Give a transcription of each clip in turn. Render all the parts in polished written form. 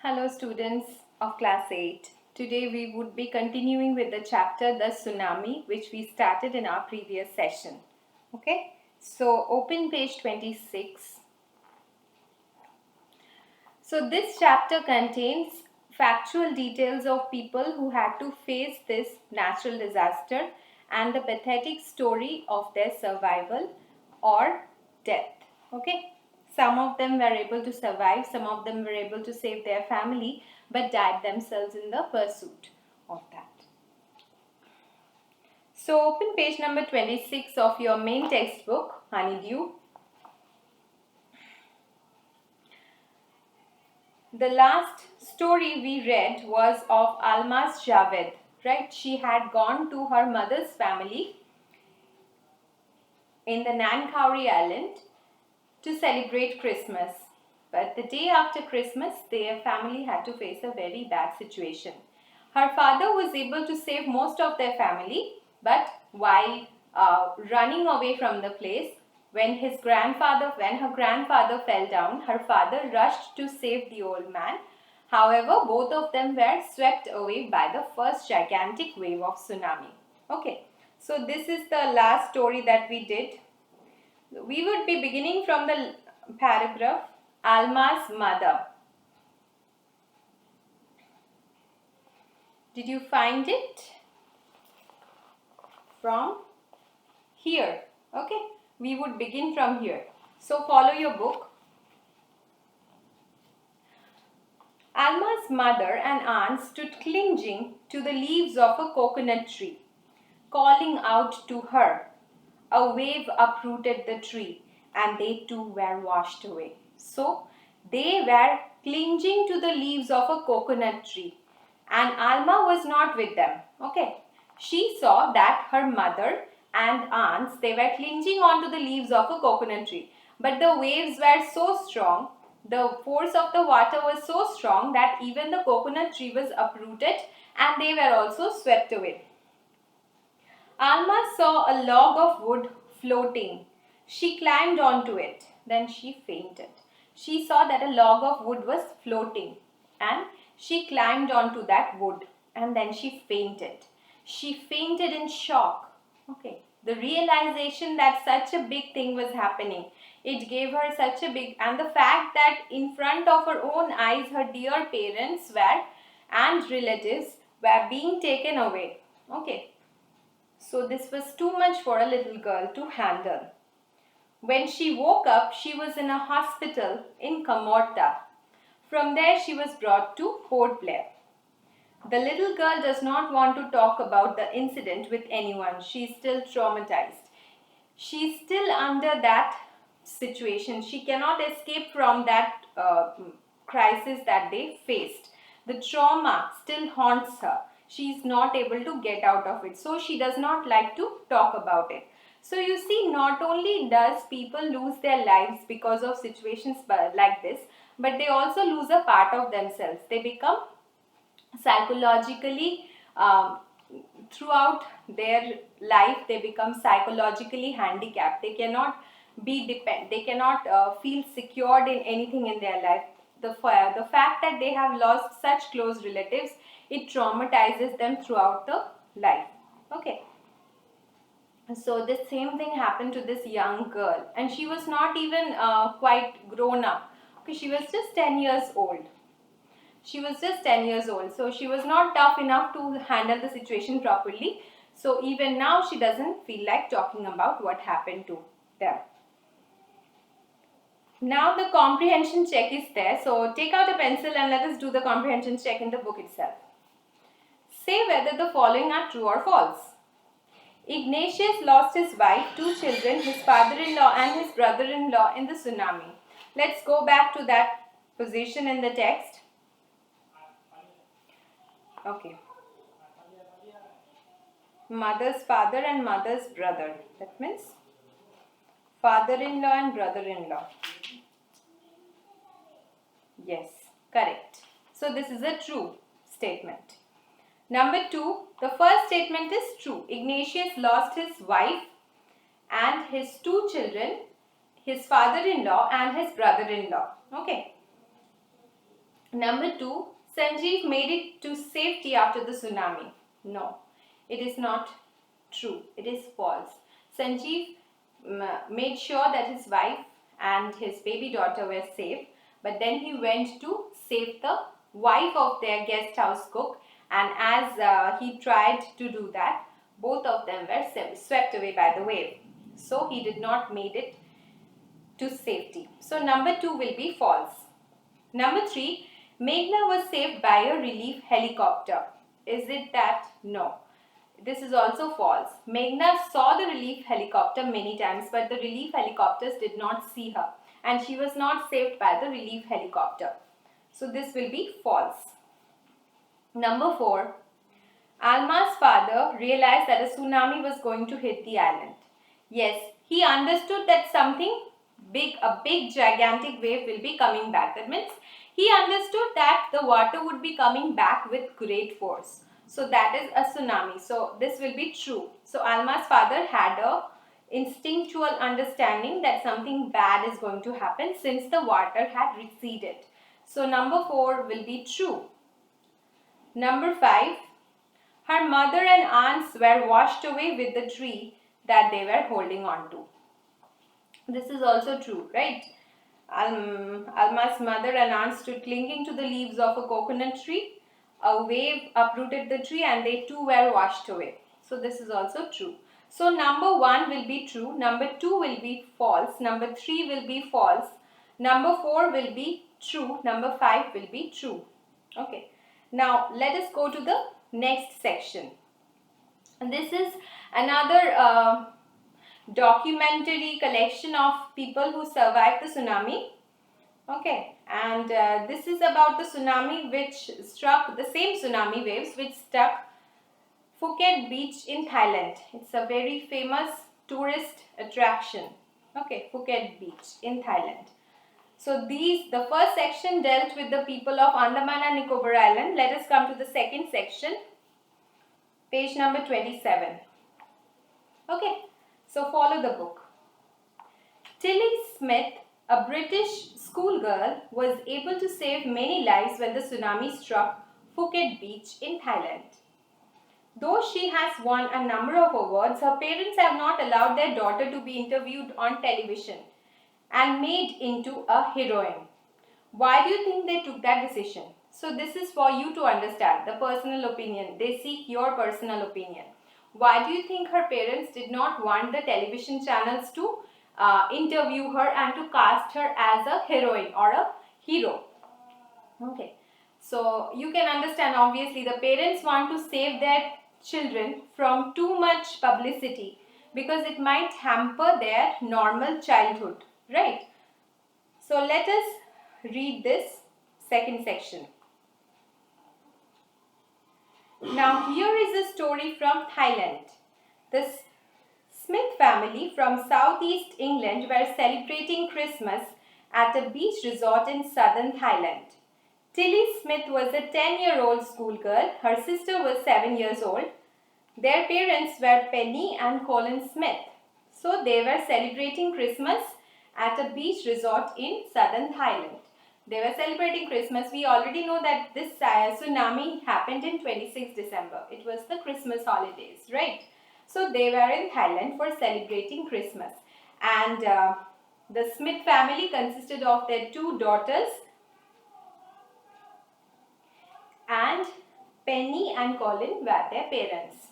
Hello students of class 8. Today we would be continuing with the chapter The Tsunami, which we started in our previous session. Okay, so open page 26. So this chapter contains factual details of people who had to face this natural disaster and the pathetic story of their survival or death. Okay, some of them were able to survive, some of them were able to save their family but died themselves in the pursuit of that. So open page number 26 of your main textbook, Honeydew. The last story we read was of Almaz Javed, right? She had gone to her mother's family in the Nankauri Island to celebrate Christmas. But the day after Christmas, their family had to face a very bad situation. Her father was able to save most of their family, but while running away from the place, when her grandfather fell down, her father rushed to save the old man. However, both of them were swept away by the first gigantic wave of tsunami. Okay, so this is the last story that we did. We would be beginning from the paragraph Alma's mother. Did you find it? From here. Okay, we would begin from here. So follow your book. Alma's mother and aunt stood clinging to the leaves of a coconut tree, calling out to her. A wave uprooted the tree, and they too were washed away. So they were clinging to the leaves of a coconut tree, and Alma was not with them. Okay, she saw that her mother and aunts, they were clinging onto the leaves of a coconut tree, but the waves were so strong, the force of the water was so strong that even the coconut tree was uprooted and they were also swept away. Alma saw a log of wood floating. She climbed onto it. Then she fainted. She saw that a log of wood was floating and she climbed onto that wood and then she fainted. She fainted in shock. Okay. The realization that such a big thing was happening. It gave her such a big, and the fact that in front of her own eyes her dear parents were and relatives were being taken away. Okay. So this was too much for a little girl to handle. When she woke up, she was in a hospital in Kamorta. From there, she was brought to Port Blair. The little girl does not want to talk about the incident with anyone. She is still traumatized. She is still under that situation. She cannot escape from that crisis that they faced. The trauma still haunts her. She is not able to get out of it. So she does not like to talk about it. So you see, not only does people lose their lives because of situations like this, but they also lose a part of themselves. They become psychologically throughout their life, they become psychologically handicapped. They cannot they cannot feel secured in anything in their life. The fact that they have lost such close relatives, it traumatizes them throughout the life. Okay, so the same thing happened to this young girl, and she was not even quite grown up. Okay, she was just 10 years old. She was just 10 years old, so she was not tough enough to handle the situation properly. So even now she doesn't feel like talking about what happened to them. Now the comprehension check is there. So take out a pencil and let us do the comprehension check in the book itself. Say whether the following are true or false. Ignatius lost his wife, 2 children, his father-in-law and his brother-in-law in the tsunami. Let's go back to that position in the text. Okay. Mother's father and mother's brother. That means father-in-law and brother-in-law. Yes, correct. So this is a true statement. Number 2, the first statement is true. Ignatius lost his wife and his 2 children, his father-in-law and his brother-in-law. Okay. Number 2, Sanjeev made it to safety after the tsunami. No, it is not true. It is false. Sanjeev made sure that his wife and his baby daughter were safe, but then he went to save the wife of their guest house cook, and as he tried to do that, both of them were swept away by the wave. So he did not made it to safety. So number 2 will be false. Number 3, Meghna was saved by a relief helicopter. Is it that? No. This is also false. Meghna saw the relief helicopter many times, but the relief helicopters did not see her, and she was not saved by the relief helicopter. So this will be false. Number 4, Alma's father realized that a tsunami was going to hit the island. Yes, he understood that something big, a big gigantic wave will be coming back. That means he understood that the water would be coming back with great force. So that is a tsunami. So this will be true. So Alma's father had a instinctual understanding that something bad is going to happen since the water had receded. So number 4 will be true. Number 5, her mother and aunts were washed away with the tree that they were holding on to. This is also true, right? Alma's mother and aunts stood clinging to the leaves of a coconut tree. A wave uprooted the tree and they too were washed away. So this is also true. So number 1 will be true, number 2 will be false, number 3 will be false, number 4 will be true, number 5 will be true. Okay. Now let us go to the next section. And this is another documentary collection of people who survived the tsunami. Okay, and this is about the tsunami which struck, the same tsunami waves which struck Phuket beach in Thailand. It's a very famous tourist attraction. Okay, Phuket beach in Thailand. So the first section dealt with the people of Andaman and Nicobar Island. Let us come to the second section. Page number 27. Okay, so follow the book. Tilly Smith, a British schoolgirl, was able to save many lives when the tsunami struck Phuket beach in Thailand. Though she has won a number of awards, her parents have not allowed their daughter to be interviewed on television and made into a heroine. Why do you think they took that decision? So this is for you to understand the personal opinion. They seek your personal opinion. Why do you think her parents did not want the television channels to interview her and to cast her as a heroine or a hero? Okay. So you can understand, obviously the parents want to save their children from too much publicity because it might hamper their normal childhood, right? So let us read this second section. Now here is a story from Thailand. The Smith family from southeast England were celebrating Christmas at a beach resort in southern Thailand. Tilly Smith was a 10-year-old schoolgirl. Her sister was 7 years old. Their parents were Penny and Colin Smith. So they were celebrating Christmas at a beach resort in southern Thailand. They were celebrating Christmas. We already know that this tsunami happened in 26 December. It was the Christmas holidays, right? So they were in Thailand for celebrating Christmas. And the Smith family consisted of their 2 daughters, and Penny and Colin were their parents.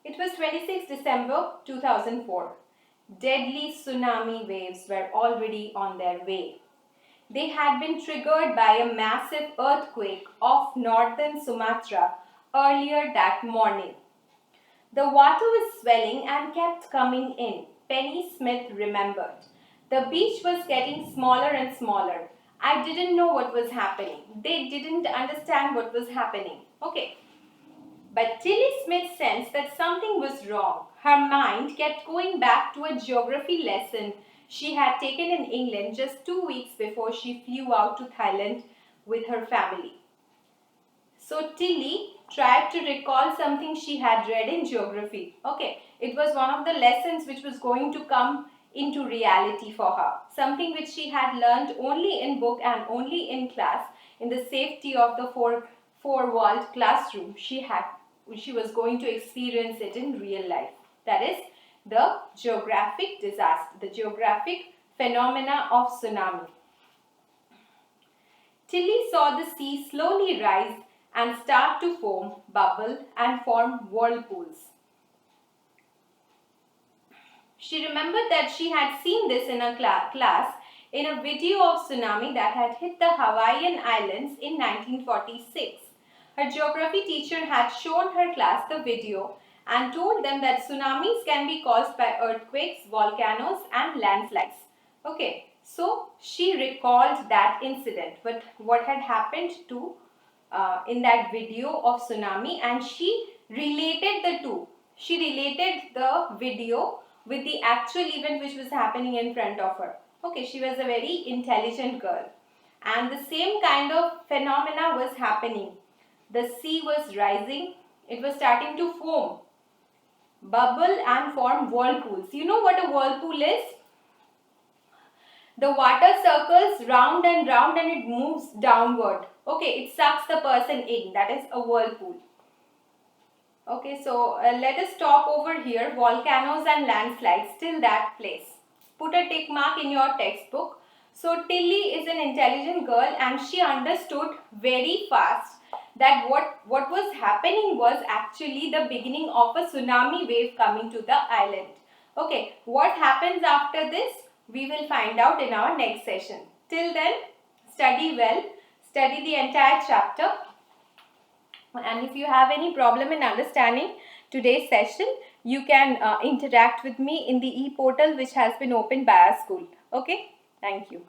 It was 26 December 2004. Deadly tsunami waves were already on their way. They had been triggered by a massive earthquake off northern Sumatra earlier that morning. The water was swelling and kept coming in, Penny Smith remembered. The beach was getting smaller and smaller. I didn't know what was happening. They didn't understand what was happening. Okay. But Tilly Smith sensed that something was wrong. Her mind kept going back to a geography lesson she had taken in England just 2 weeks before she flew out to Thailand with her family. So Tilly tried to recall something she had read in geography. Okay, it was one of the lessons which was going to come into reality for her. Something which she had learned only in book and only in class. in the safety of the four-walled classroom, she was going to experience it in real life. That is the geographic disaster, the geographic phenomena of tsunami. Tilly saw the sea slowly rise and start to foam, bubble and form whirlpools. She remembered that she had seen this in a class in a video of tsunami that had hit the Hawaiian Islands in 1946. Her geography teacher had shown her class the video and told them that tsunamis can be caused by earthquakes, volcanoes and landslides. Okay, so she recalled that incident, but what had happened to in that video of tsunami, and she related the two. She related the video with the actual event which was happening in front of her. Okay, she was a very intelligent girl. And the same kind of phenomena was happening. The sea was rising. It was starting to foam, bubble and form whirlpools. You know what a whirlpool is? The water circles round and round and it moves downward. Okay, it sucks the person in. That is a whirlpool. Okay, so let us stop over here. Volcanoes and landslides, till that place. Put a tick mark in your textbook. So Tilly is an intelligent girl and she understood very fast that what was happening was actually the beginning of a tsunami wave coming to the island. Okay, what happens after this? We will find out in our next session. Till then, study well, study the entire chapter. And if you have any problem in understanding today's session, you can interact with me in the e-portal which has been opened by our school. Okay, thank you.